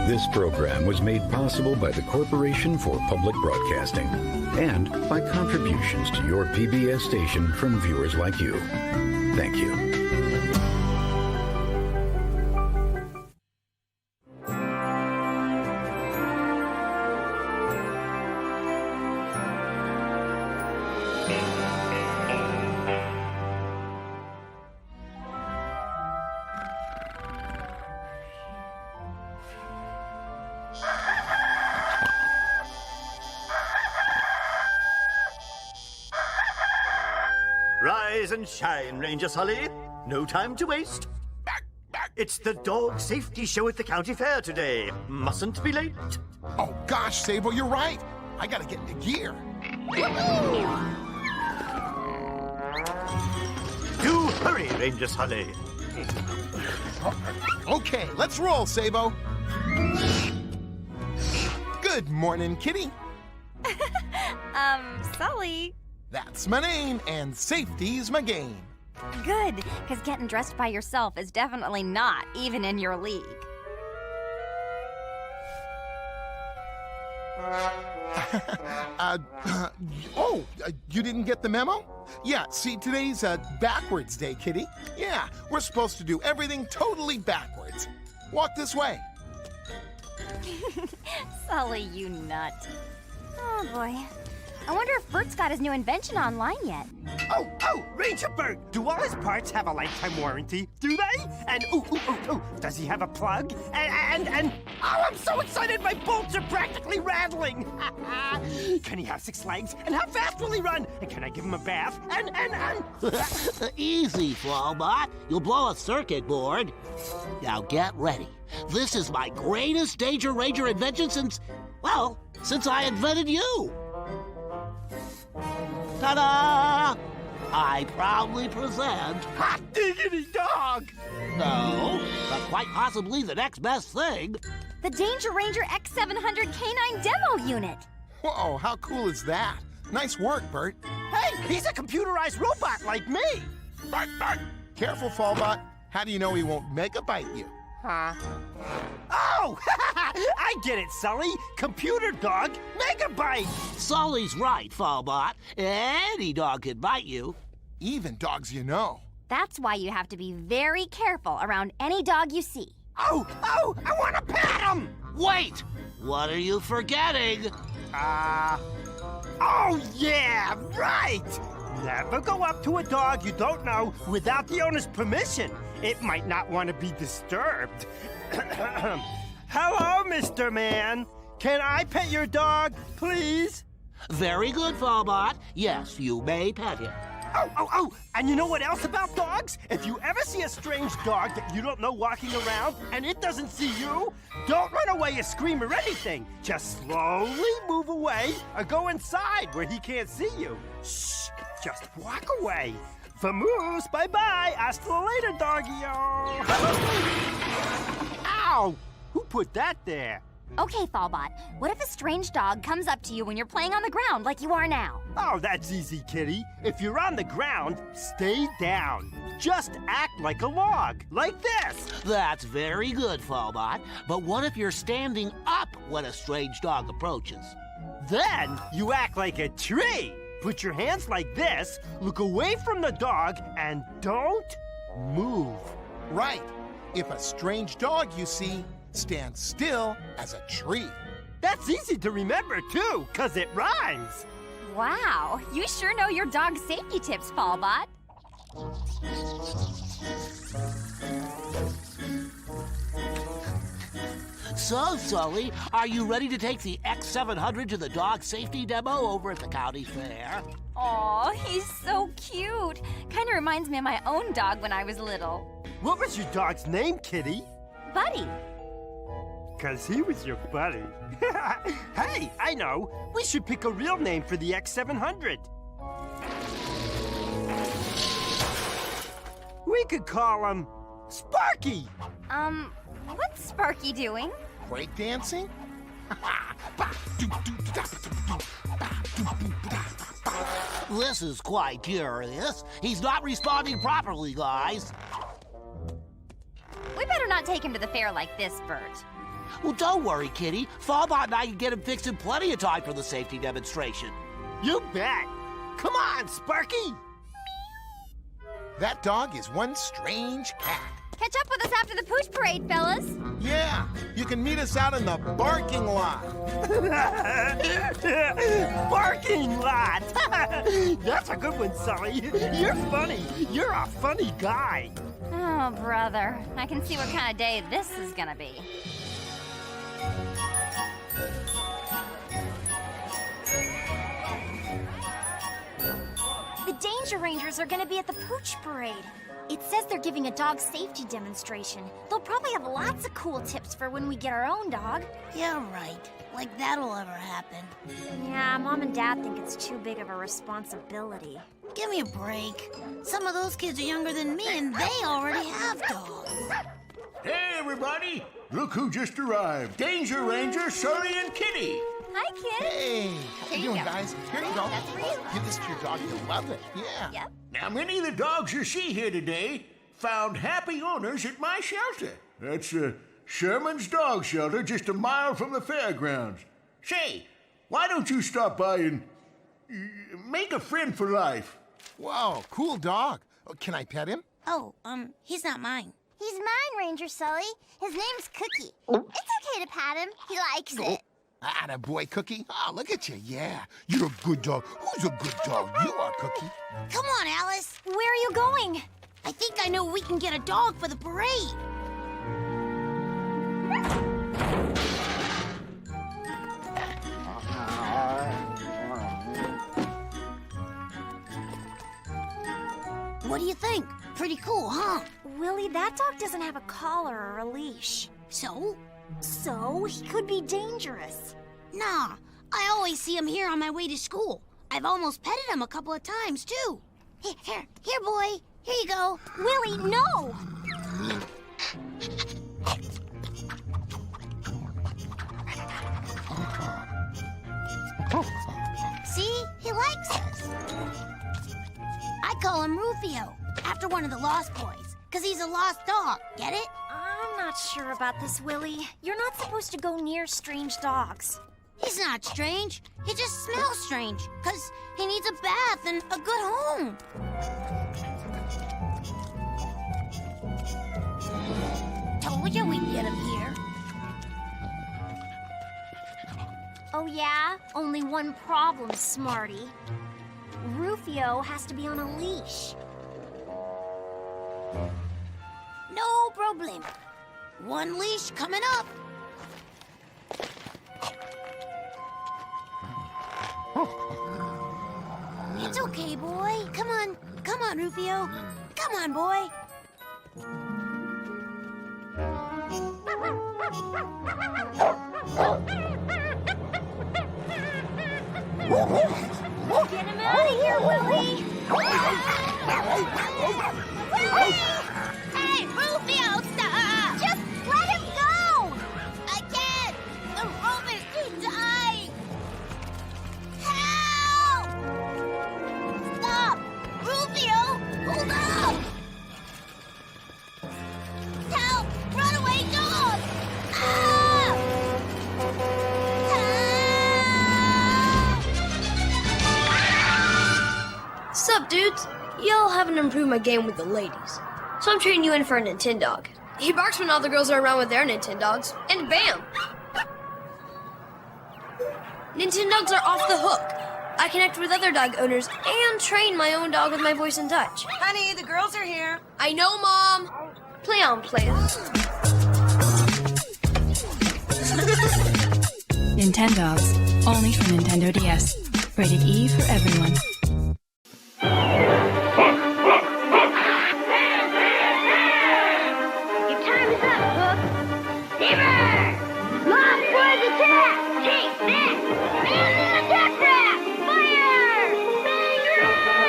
This program was made possible by the Corporation for Public Broadcasting and by contributions to your PBS station from viewers like you. Thank you. Rise and shine, Ranger Sully. No time to waste. It's the dog safety show at the county fair today. Mustn't be late. Oh, gosh, Sable, you're right. I gotta get into gear. Do hurry, Ranger Sully. Okay, let's roll, Sabo. Good morning, kitty. Sully. That's my name, and safety's my game. Good, because getting dressed by yourself is definitely not even in your league. You didn't get the memo? Yeah, see, today's backwards day, kitty. Yeah, we're supposed to do everything totally backwards. Walk this way. Sully, you nut. Oh, boy. I wonder if Burt's got his new invention online yet. Oh, Ranger Burt! Do all his parts have a lifetime warranty? Do they? And, does he have a plug? And, oh, I'm so excited my bolts are practically rattling! Can he have 6 legs? And how fast will he run? And can I give him a bath? And... Easy, Fallbot. You'll blow a circuit board. Now get ready. This is my greatest Danger Ranger invention since I invented you. Ta-da! I proudly present... Hot diggity dog! No, but quite possibly the next best thing. The Danger Ranger X700 Canine Demo Unit. Whoa, how cool is that? Nice work, Burt. Hey, he's a computerized robot like me! Burt. Careful, Fallbot. How do you know he won't mega bite you? Huh? Oh! I get it, Sully! Computer dog, megabyte! Sully's right, Fallbot. Any dog can bite you. Even dogs you know. That's why you have to be very careful around any dog you see. Oh, I want to pet him! Wait! What are you forgetting? Oh yeah, right! Never go up to a dog you don't know without the owner's permission. It might not want to be disturbed. Hello, Mr. Man. Can I pet your dog, please? Very good, Fallbot. Yes, you may pet him. Oh, and you know what else about dogs? If you ever see a strange dog that you don't know walking around and it doesn't see you, don't run away or scream or anything. Just slowly move away or go inside where he can't see you. Shh, just walk away. Vamoose, bye-bye. Hasta later, doggy-o. Ow! Who put that there? Okay, Fallbot, what if a strange dog comes up to you when you're playing on the ground like you are now? Oh, that's easy, kitty. If you're on the ground, stay down. Just act like a log, like this. That's very good, Fallbot. But what if you're standing up when a strange dog approaches? Then you act like a tree. Put your hands like this, look away from the dog, and don't move. Right. If a strange dog you see, stand still as a tree. That's easy to remember, too, 'cause it rhymes. Wow, you sure know your dog's safety tips, Fallbot. So, Sully, are you ready to take the X700 to the dog safety demo over at the county fair? Aw, he's so cute. Kind of reminds me of my own dog when I was little. What was your dog's name, kitty? Buddy. 'Cause he was your buddy. Hey, I know. We should pick a real name for the X700. We could call him Sparky. What's Sparky doing? Breakdancing? This is quite curious. He's not responding properly, guys. We better not not take him to the fair like this, Burt. Well, don't worry, Kitty. Fallbot and I can get him fixed in plenty of time for the safety demonstration. You bet. Come on, Sparky. That dog is one strange cat. Catch up with us after the pooch parade, fellas. Yeah, you can meet us out in the barking lot. Barking lot. That's a good one, Sully. You're funny. You're a funny guy. Oh, brother. I can see what kind of day this is gonna be. The Danger Rangers are gonna be at the Pooch Parade. It says they're giving a dog safety demonstration. They'll probably have lots of cool tips for when we get our own dog. Yeah, right. Like that'll ever happen. Yeah, Mom and Dad think it's too big of a responsibility. Give me a break. Some of those kids are younger than me and they already have dogs. Hey, everybody! Look who just arrived. Danger Ranger, Surrey, and Kitty. Hi, kid. Hey, how you doing, go. guys? Here you go. That's for you. Give this to your dog. You'll love it. Yeah. Yep. Now, many of the dogs you see here today found happy owners at my shelter. That's Sherman's Dog Shelter, just a mile from the fairgrounds. Say, why don't you stop by and make a friend for life? Whoa, cool dog. Oh, can I pet him? Oh, he's not mine. He's mine, Ranger Sully. His name's Cookie. It's okay to pat him. He likes it. Attaboy, Cookie. Oh, look at you. Yeah, you're a good dog. Who's a good dog? You are, Cookie. Come on, Alice. Where are you going? I think I know we can get a dog for the parade. What do you think? Pretty cool, huh? Willie, that dog doesn't have a collar or a leash. So? So, he could be dangerous. Nah, I always see him here on my way to school. I've almost petted him a couple of times, too. Here, boy. Here you go. Willie, no! See? He likes us. I call him Rufio, after one of the Lost Boys, because he's a lost dog. Get it? I'm not sure about this, Willie. You're not supposed to go near strange dogs. He's not strange. He just smells strange, because he needs a bath and a good home. Told you we'd get him here. Oh yeah? Only one problem, Smarty. Rufio has to be on a leash. No problem. One leash coming up. It's okay, boy. Come on, Rufio. Come on, boy. Get him out of here, Willie! Hey, Rufio, stop! Just let him go! I can't! The rope is too tight! Help! Stop! Rufio, hold up! Help! Runaway dog! Ah! Sup, dudes? Y'all haven't improved my game with the ladies. So I'm trading you in for a Nintendog. He barks when all the girls are around with their Nintendogs, and bam! Nintendogs are off the hook. I connect with other dog owners and train my own dog with my voice and touch. Honey, the girls are here. I know, Mom. Play on, player. Nintendogs, only for Nintendo DS. Rated E for everyone. Your time is up, Hook. Steamer! Lost Boys attack! Take that! Man in the attack rack! Fire! Bang!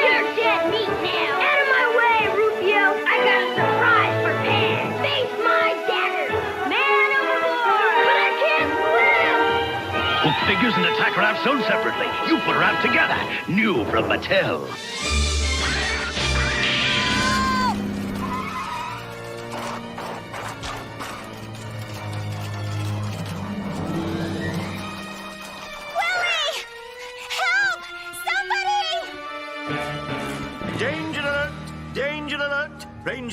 You're dead meat now! Out of my way, Rufio! I got a surprise for Pan! Face my dagger! Man overboard! But I can't swim! Hook figures and attack raft sold separately. You put her out together. New from Mattel.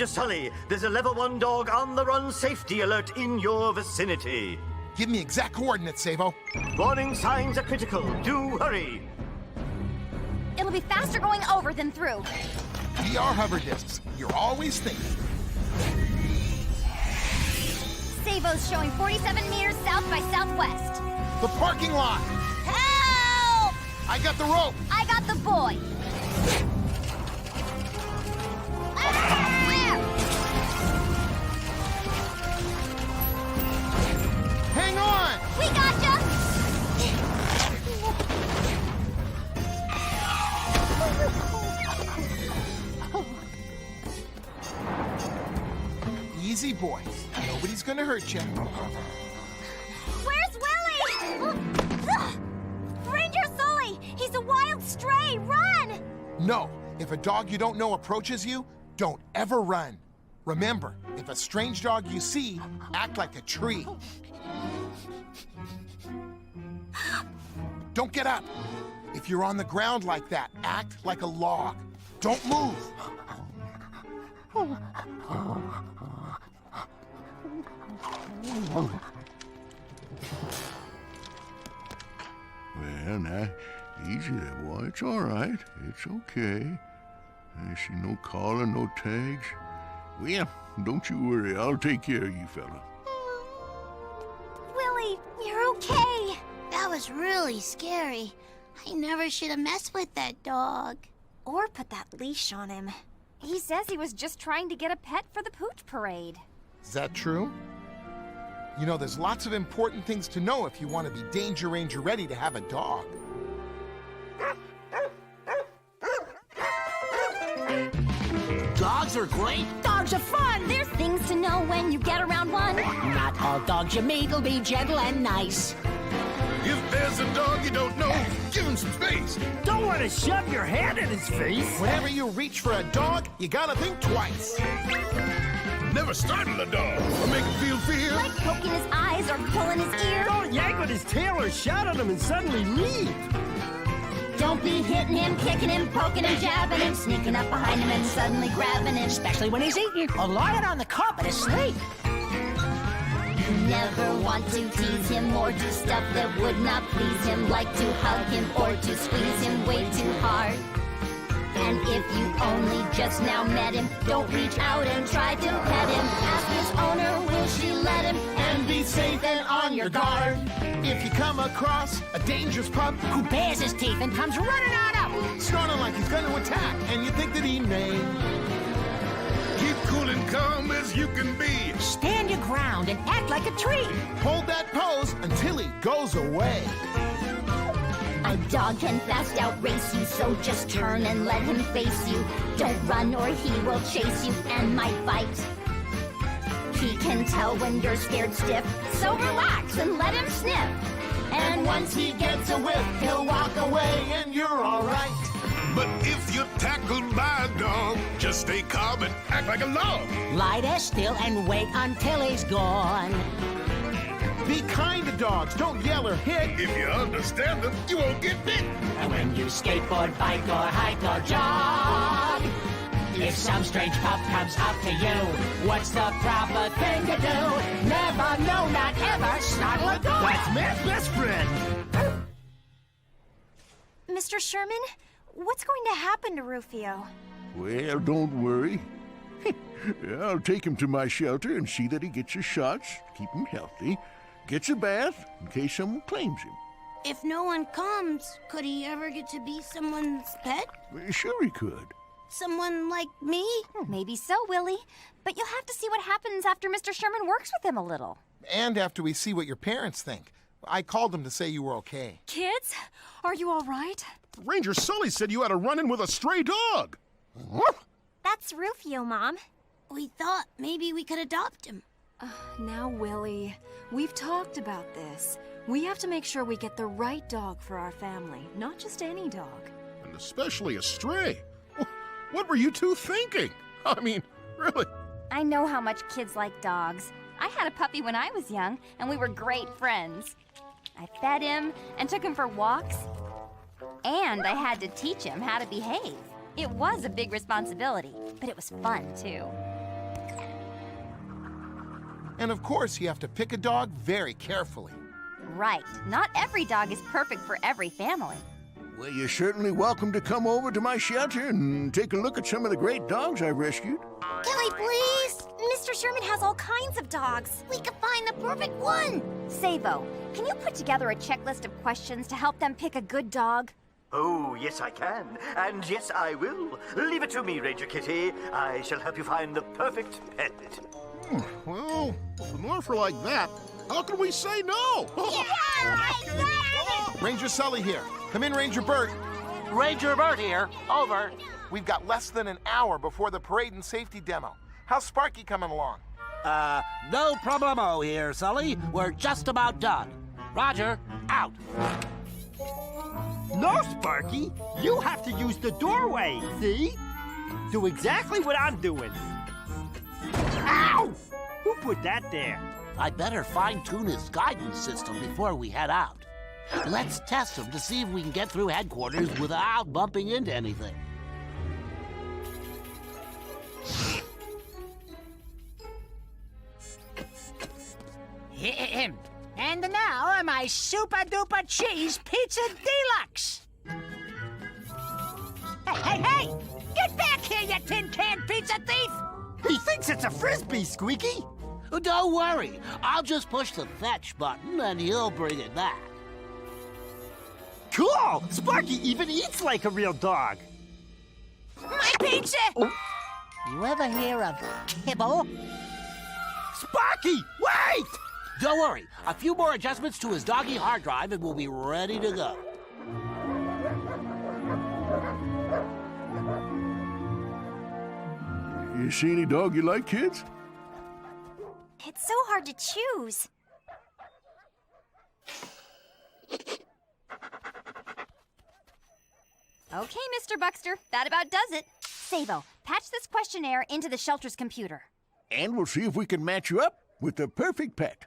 Ranger Sully, there's a level 1 dog on the run safety alert in your vicinity. Give me exact coordinates, Savo. Warning signs are critical. Do hurry. It'll be faster going over than through. VR hover discs. You're always thinking. Savo's showing 47 meters south by southwest. The parking lot. Help! I got the rope. I got the boy. Hang on! We gotcha! Easy, boy. Nobody's gonna hurt you. Where's Willie? Ranger Sully! He's a wild stray! Run! No, if a dog you don't know approaches you, don't ever run. Remember, if a strange dog you see, act like a tree. Don't get up. If you're on the ground like that, act like a log. Don't move. Well, now, easy there, boy. It's all right. It's okay. I see no collar, no tags. Well, don't you worry. I'll take care of you, fella. Willie, you're okay. That was really scary. I never should have messed with that dog. Or put that leash on him. He says he was just trying to get a pet for the pooch parade. Is that true? You know, there's lots of important things to know if you want to be Danger Ranger ready to have a dog. Dogs are great. Dogs are fun. There's things to know when you get around one. Not all dogs you meet will be gentle and nice. If there's a dog you don't know, give him some space. Don't want to shove your hand in his face. Whenever you reach for a dog, you gotta think twice. Never startle a dog or make him feel fear. Like poking his eyes or pulling his ear. Don't yank on his tail or shout at him and suddenly leave. Don't be hitting him, kicking him, poking him, jabbing him, sneaking up behind him and suddenly grabbing him. Especially when he's eating or lying on the carpet asleep. You never want to tease him or do stuff that would not please him, like to hug him or to squeeze him way too hard. And if you only just now met him, don't reach out and try to pet him. Ask his owner, will she let him? And be safe and on your guard. If you come across a dangerous pup who bares his teeth and comes running on up, snarling like he's going to attack, and you think that he may, keep cool and calm as you can be. Stand your ground and act like a tree. Hold that pose until he goes away. A dog can fast outrace you, so just turn and let him face you. Don't run or he will chase you and might bite. He can tell when you're scared stiff, so relax and let him sniff. And once he gets a whiff, he'll walk away and you're all right. But if you're tackled by a dog, just stay calm and act like a log. Lie there still and wait until he's gone. Be kind to dogs, don't yell or hit. If you understand them, you won't get bit. And when you skateboard, bike, or hike, or jog, if some strange pup comes up to you, what's the proper thing to do? Never, no, not ever, startle a dog. That's Matt's best friend. Mr. Sherman, what's going to happen to Rufio? Well, don't worry. I'll take him to my shelter and see that he gets his shots, keep him healthy, gets a bath in case someone claims him. If no one comes, could he ever get to be someone's pet? Sure he could. Someone like me? Maybe so, Willie. But you'll have to see what happens after Mr. Sherman works with him a little. And after we see what your parents think. I called them to say you were okay. Kids, are you all right? Ranger Sully said you had a run-in with a stray dog. That's Rufio, Mom. We thought maybe we could adopt him. Now, Willie, we've talked about this. We have to make sure we get the right dog for our family, not just any dog. And especially a stray. What were you two thinking? I mean, really? I know how much kids like dogs. I had a puppy when I was young, and we were great friends. I fed him and took him for walks, and I had to teach him how to behave. It was a big responsibility, but it was fun, too. And of course, you have to pick a dog very carefully. Right. Not every dog is perfect for every family. Well, you're certainly welcome to come over to my shelter and take a look at some of the great dogs I've rescued. Kelly, please. Mr. Sherman has all kinds of dogs. We could find the perfect one. Savo, can you put together a checklist of questions to help them pick a good dog? Oh, yes, I can. And yes, I will. Leave it to me, Ranger Kitty. I shall help you find the perfect pet. Well, if an offer like that, how can we say no? Ranger Sully here. Come in, Ranger Burt. Ranger Burt here. Over. We've got less than an hour before the parade and safety demo. How's Sparky coming along? No problemo here, Sully. We're just about done. Roger, out. No, Sparky. You have to use the doorway, see? Do exactly what I'm doing. Ow! Who put that there? I'd better fine-tune his guidance system before we head out. Let's test him to see if we can get through headquarters without bumping into anything. And now, my super-duper cheese pizza deluxe. Hey! Get back here, you tin can pizza thief! He thinks it's a Frisbee, Squeaky. Don't worry. I'll just push the fetch button and he'll bring it back. Cool! Sparky even eats like a real dog. My pizza! You ever hear of kibble? Sparky, wait! Don't worry. A few more adjustments to his doggy hard drive and we'll be ready to go. You see any dog you like, kids? It's so hard to choose. Okay, Mr. Buckster, that about does it. Savo, patch this questionnaire into the shelter's computer. And we'll see if we can match you up with the perfect pet.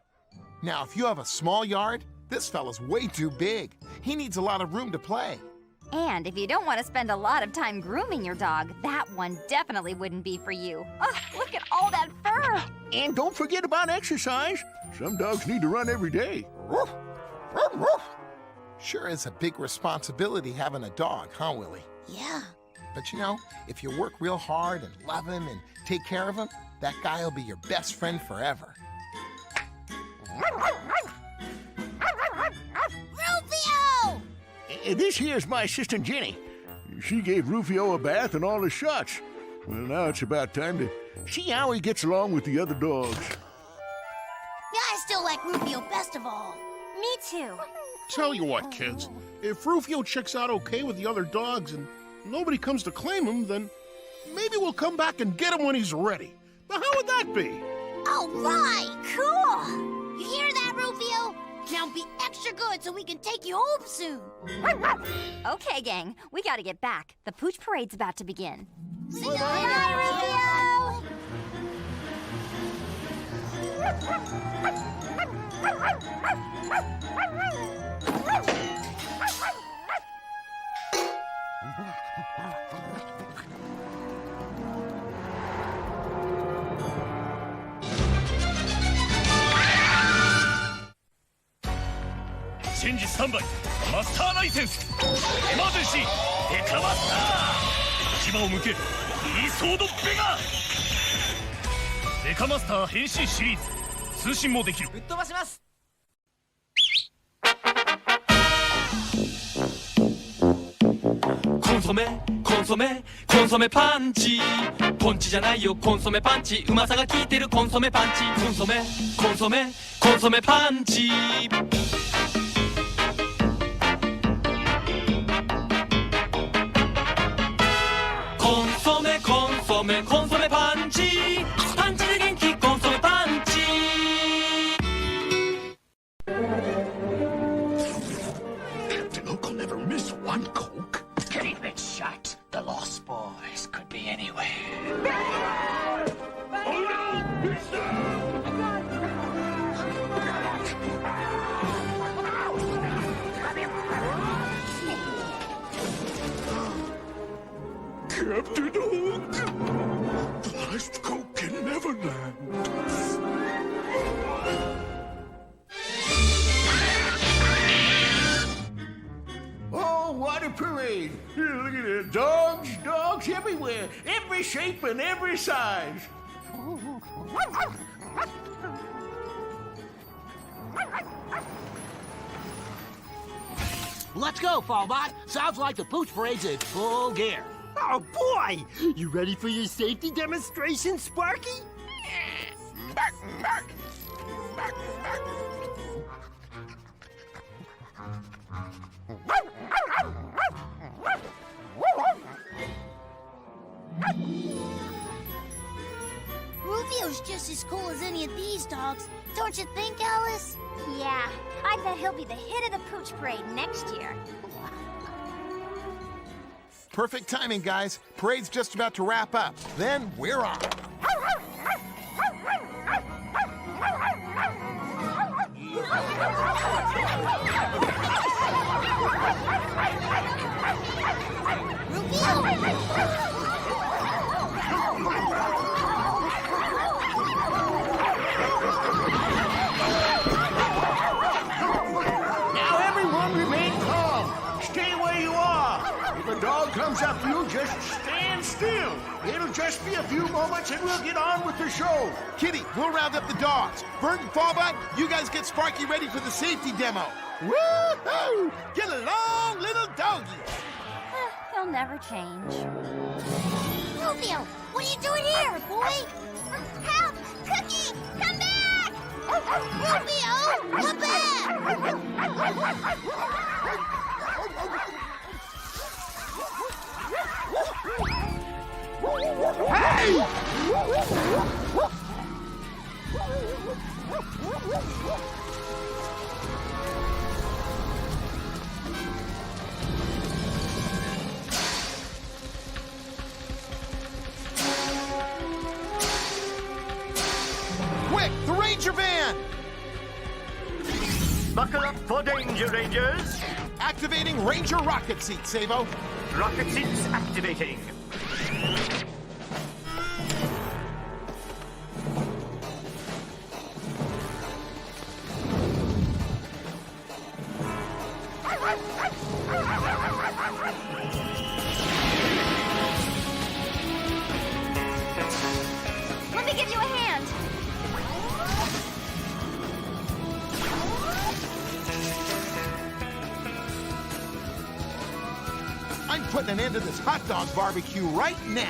Now, if you have a small yard, this fella's way too big. He needs a lot of room to play. And if you don't want to spend a lot of time grooming your dog, that one definitely wouldn't be for you. Oh, look at all that fur! And don't forget about exercise. Some dogs need to run every day. Sure is a big responsibility having a dog, huh, Willie? Yeah. But you know, if you work real hard and love him and take care of him, that guy will be your best friend forever. Rufio! This here's my assistant, Jenny. She gave Rufio a bath and all his shots. Well, now it's about time to see how he gets along with the other dogs. Yeah, I still like Rufio best of all. Me too. Tell you what, kids. If Rufio checks out okay with the other dogs and nobody comes to claim him, then maybe we'll come back and get him when he's ready. Now, how would that be? All right! Cool! You hear that, Rufio? Now be extra good so we can take you home soon. Okay, gang, we gotta get back. The Pooch Parade's about to begin. See you later, Rufio!チェンジスタンバイマスターライセンスエマージェンシーデカマスター牙を向けイーソードベガデカマスター変身シリーズ通信もできるぶっ飛ばします。コンソメコンソメコンソメパンチポンチじゃないよコンソメパンチうまさが効いてるコンソメパンチコンソメコンソメコンソメパンチコンソメコンソメコンソメパンチパンチで元気コンソメパンチCaptain Hook will never miss one Coke. Getting it shot. The Lost Boys could be anywhere. Oh no! It's Captain Hook! The last Coke in Neverland. Look at it. Dogs everywhere. Every shape and every size. Let's go, Fallbot. Sounds like the pooch parade's in full gear. Oh, boy! You ready for your safety demonstration, Sparky? Rufio's just as cool as any of these dogs. Don't you think, Alice? Yeah, I bet he'll be the hit of the pooch parade next year. Perfect timing, guys. Parade's just about to wrap up. Then we're on. Now everyone remain calm. Stay where you are. If a dog comes up to you, just stand still. It'll just be a few moments and we'll get on with the show. Kitty, we'll round up the dogs. Burt and Fallbot, you guys get Sparky ready for the safety demo. Woo-hoo! Get along, little doggy. He'll never change. Rufio, what are you doing here, boy? Help! Cookie! Come back! Rufio, come back! Hey! Quick, the Ranger van! Buckle up for danger, Rangers. Activating Ranger rocket seat, Sabo. Rocket seats activating. Let me give you a hand. I'm putting an end to this hot dog barbecue right now.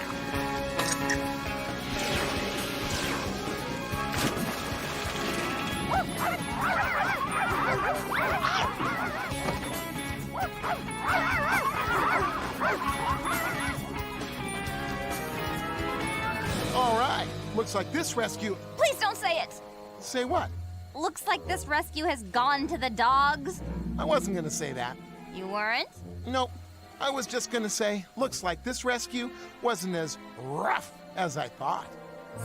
All right, looks like this rescue... Please don't say it. Say what? Looks like this rescue has gone to the dogs. I wasn't gonna say that. You weren't? Nope. I was just gonna say, looks like this rescue wasn't as rough as I thought.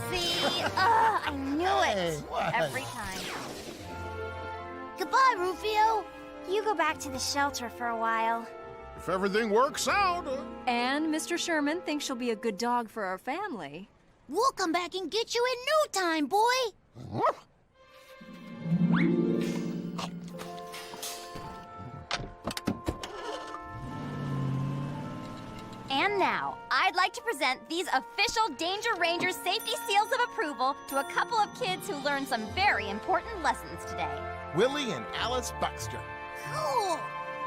See? I knew Hey, it. what? Every time. Goodbye, Rufio. You go back to the shelter for a while. If everything works out. And Mr. Sherman thinks she'll be a good dog for our family. We'll come back and get you in no time, boy. And now, I'd like to present these official Danger Rangers safety seals of approval to a couple of kids who learned some very important lessons today. Willie and Alice Buxter. Cool.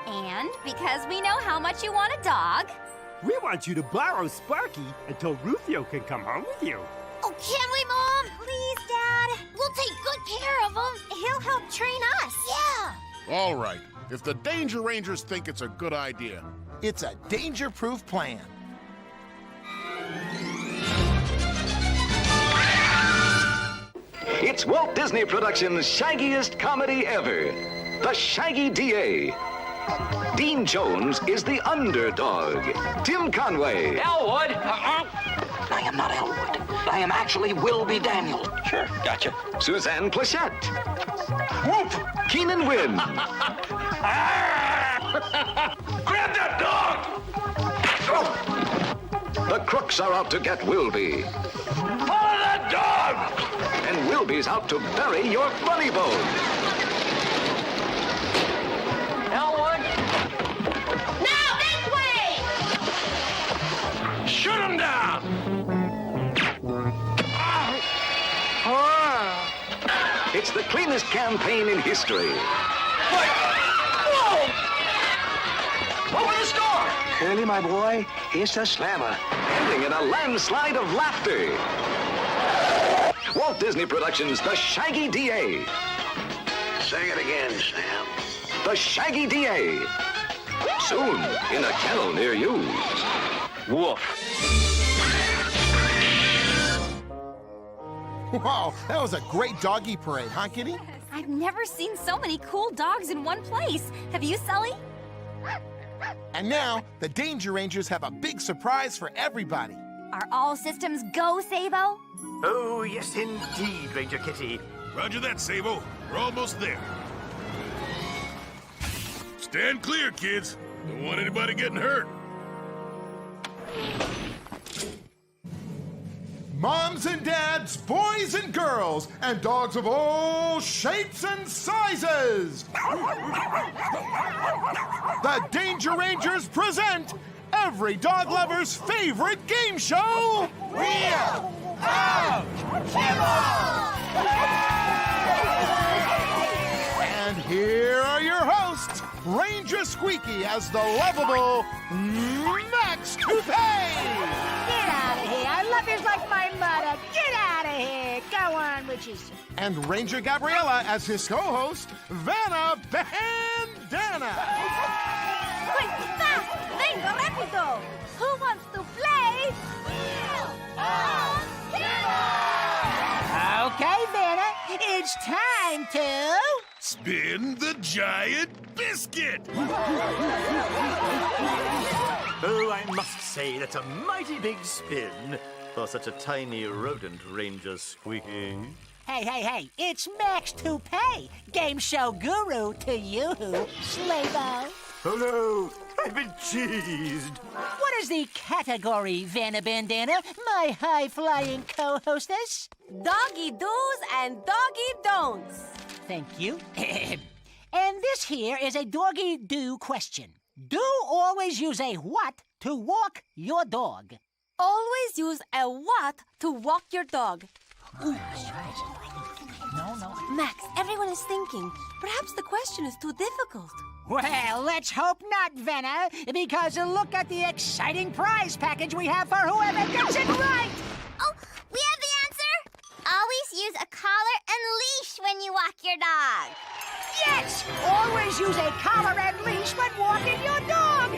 And because we know how much you want a dog, We want you to borrow Sparky until Rufio can come home with you. Oh, can we, Mom? Please, Dad. We'll take good care of him. He'll help train us. Yeah. All right. If the Danger Rangers think it's a good idea. It's a danger-proof plan. It's Walt Disney Productions' shaggiest comedy ever, The Shaggy DA. Dean Jones is the underdog. Tim Conway. Elwood? I am not Elwood. I am actually Wilby Daniel. Sure, gotcha. Suzanne Plachette. Whoop! Keenan Wynn. Grab that dog! The crooks are out to get Wilby. Follow that dog! And Wilby's out to bury your funny bone. Elwood? Now this way! funnest campaign in history. Whoa! Open the score! Curly, my boy, it's a slammer. Ending in a landslide of laughter. Walt Disney Productions' The Shaggy DA. Sing it again, Sam. The Shaggy DA. Soon in a kennel near you. Woof. Wow, that was a great doggy parade, huh, Kitty? I've never seen so many cool dogs in one place. Have you, Sully? And now, the Danger Rangers have a big surprise for everybody. Are all systems go, Sabo? Oh, yes, indeed, Ranger Kitty. Roger that, Sabo. We're almost there. Stand clear, kids. Don't want anybody getting hurt. Moms and dads, boys and girls, and dogs of all shapes and sizes. The Danger Rangers present every dog lover's favorite game show, Wheel of Kibble! And here are your hosts, Ranger Squeaky as the lovable Max Toupee! Get out of here! Lovers like my mother! Get out of here! Go on with you. And Ranger Gabriella as his co-host, Vanna Bandana! Quick, fast! Venga, rápido! Who wants to play? Wheel of Kibble! Okay, Vanna, it's time to... Spin the giant biscuit! Oh, I must say, that's a mighty big spin for such a tiny rodent, Ranger Squeaky. Hey, it's Max Toupee, game show guru to you, Slavo. Oh no, I've been cheesed. What is the category, Vanna Bandana, my high-flying co-hostess? Doggy do's and doggy don'ts. Thank you. And this here is a doggy do question. Do always use a what to walk your dog? Always use a what to walk your dog. No. Max, everyone is thinking. Perhaps the question is too difficult. Well, let's hope not, Vanna, because look at the exciting prize package we have for whoever gets it right! Oh, we have the answer! Always use a collar and leash when you walk your dog. Yes! Always use a collar and leash when walking your dog!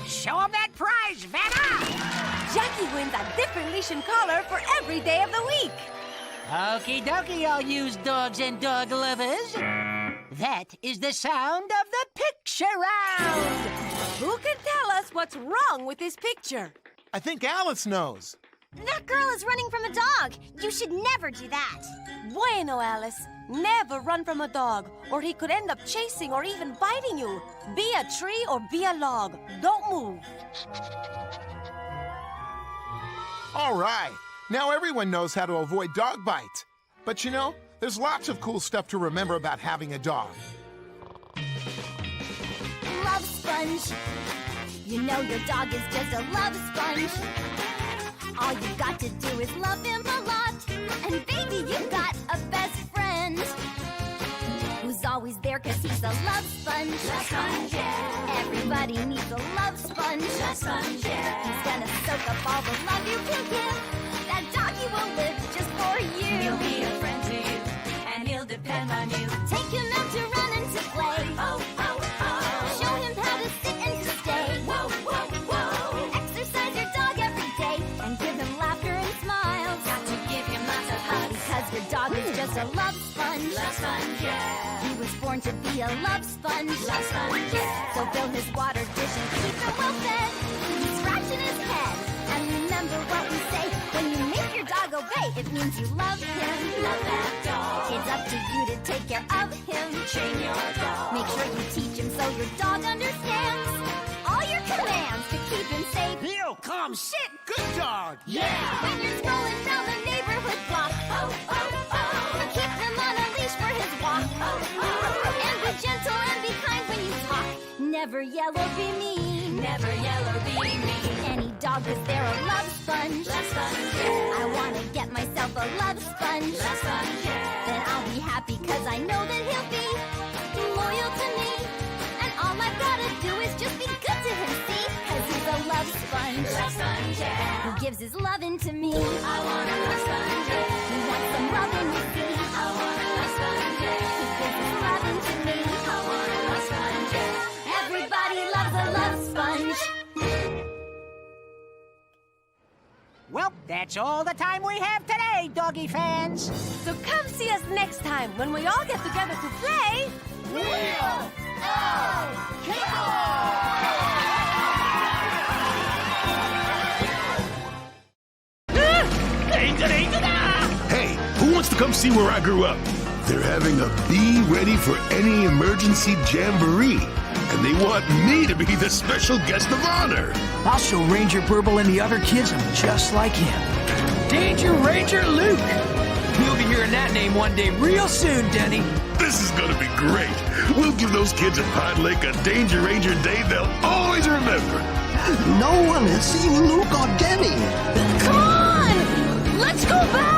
Show him that prize, Vanna! Jackie wins a different leash and collar for every day of the week. Okie dokie, all yous dogs and dog lovers. That is the sound of the picture round. Who can tell us what's wrong with this picture? I think Alice knows. That girl is running from a dog. You should never do that. Bueno, Alice. Never run from a dog, or he could end up chasing or even biting you. Be a tree or be a log. Don't move. All right, now everyone knows how to avoid dog bites. But you know, there's lots of cool stuff to remember about having a dog. Love sponge. You know your dog is just a love sponge. All you got to do is love him a lot. And baby, you've got a best friend who's always there because he's a love sponge. Love sponge, yeah. Everybody needs a love sponge. Love sponge, yeah. He's gonna soak up all the love you can give. That doggy will live just for you. He'll be a friend to you, and he'll depend on you. Take him out to run and to play. Oh, oh, oh. Show him how to sit and to stay. Whoa, whoa, whoa. Exercise your dog every day and give him laughter and smiles. Got to give him lots of hugs. Because your dog is just a love sponge. Love sponge, yeah. He was born to be a love sponge. Love sponge, yeah. So fill his water dish and keep him well fed. He's scratching his head. And remember what we say. When you make your dog obey, it means you love him. Love that dog. It's up to you to take care of him. Train your dog. Make sure you teach him so your dog understands all your commands to keep him safe. Heel, come, sit, good dog. Yeah. When you're strolling down the neighborhood block, Oh, oh, oh. keep him on a leash for his walk. Oh, oh, oh. And be gentle and be kind when you talk. Never Never yell or be mean. Never yell or be mean. Any dog, 'cause they're a love sponge. Love sponge, yeah. I wanna get myself a love sponge. Love sponge, yeah. Then I'll be happy 'cause I know that he'll be loyal to me. And all I've gotta do is just be good to him, see? 'Cause he's a love sponge. Love sponge, yeah. Who gives his lovin' to me. I want a love sponge, yeah. He wants some lovin', you see. I want a love sponge, yeah. He gives his lovin' to me. I want a love sponge, yeah. Everybody loves a love sponge. Well, that's all the time we have today, doggy fans. So come see us next time when we all get together to play... Wheel of Hey, who wants to come see where I grew up? They're having a Be Ready for Any Emergency Jamboree, and they want me to be the special guest of honor. I'll show Ranger Burble and the other kids I'm just like him. Danger Ranger Luke! You'll be hearing that name one day real soon, Denny. This is gonna be great. We'll give those kids at Pine Lake a Danger Ranger day they'll always remember. No one has seen Luke or Denny. Come on! Let's go back!